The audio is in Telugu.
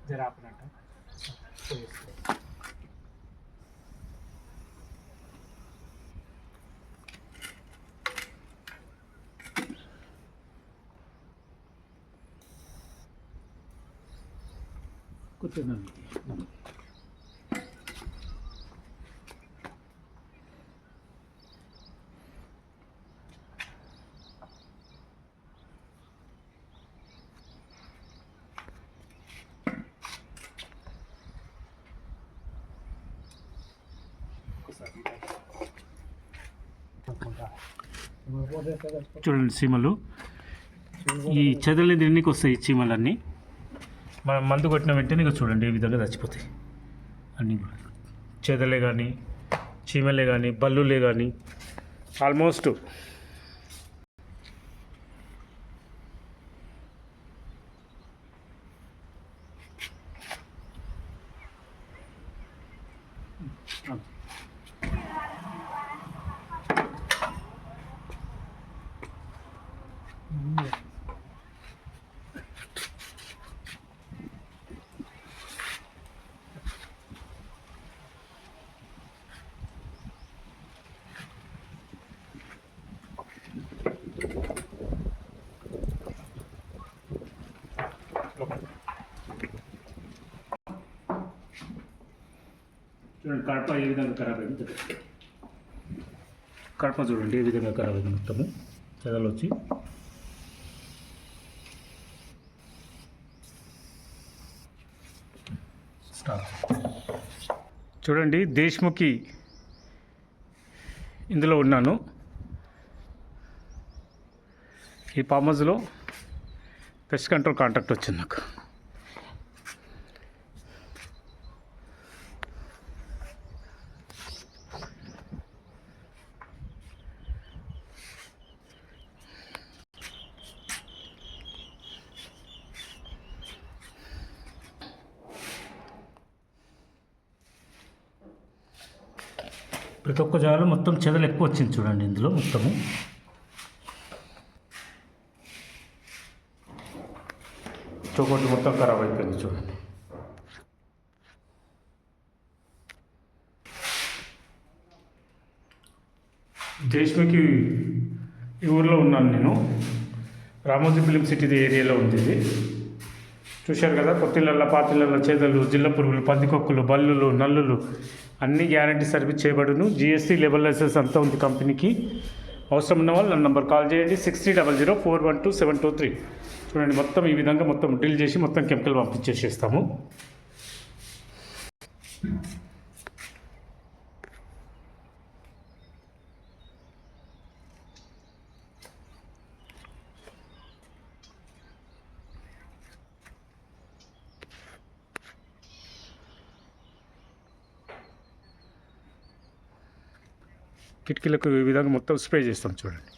जरा अपना कुछ नहीं చూడండి చీమలు. ఈ చెదలు తినడానికి వస్తాయి ఈ చీమలన్నీ. మనం మందు కొట్టిన వెంటనే ఇక చూడండి ఈ విధంగా చచ్చిపోతాయి అన్నీ కూడా. చెదలే కానీ చీమలే కానీ బల్లులే కానీ ఆల్మోస్ట్ చూడండి కడప ఏ విధంగా ఖరాబ్ అయింది. కడప చూడండి ఏ విధంగా ఖరాబ్ అయింది. మొత్తము చెదలు వచ్చి స్టార్ట్. చూడండి దేశ్ముఖి ఇందులో ఉన్నాను. ఈ ఫామ్ హౌస్లో పెస్ట్ కంట్రోల్ కాంటాక్ట్ వచ్చింది నాకు. ప్రతి ఒక్క జాలు మొత్తం చెదలు ఎక్కువ వచ్చింది చూడండి ఇందులో మొత్తము. చోకొట్టి మొత్తం ఖరాబ్ అయిపోయింది చూడండి. దేశ్ముఖి ఈ ఊర్లో ఉన్నాను నేను. రామోజీ ఫిలిం సిటీ ఏరియాలో ఉంది ఇది. చూశారు కదా, కొత్తిళ్ళల్లో పాతిళ్ళల్లో చేదలు, జిల్ల పురుగులు, పందికొక్కులు, బల్లులు, నల్లులు అన్నీ గ్యారంటీ సర్వీస్ చేయబడును. జిఎస్టీ లెవెల్ లైసెన్స్ అంతా ఉంది కంపెనీకి. అవసరం ఉన్న వాళ్ళు నా నంబర్ కాల్ చేయండి 6300412723. చూడండి మొత్తం ఈ విధంగా మొత్తం డ్రిల్ చేసి మొత్తం కెమికల్ పంపించేసేస్తాము. కిటికీలకు ఈ విధంగా మొత్తం స్ప్రే చేస్తాం చూడండి.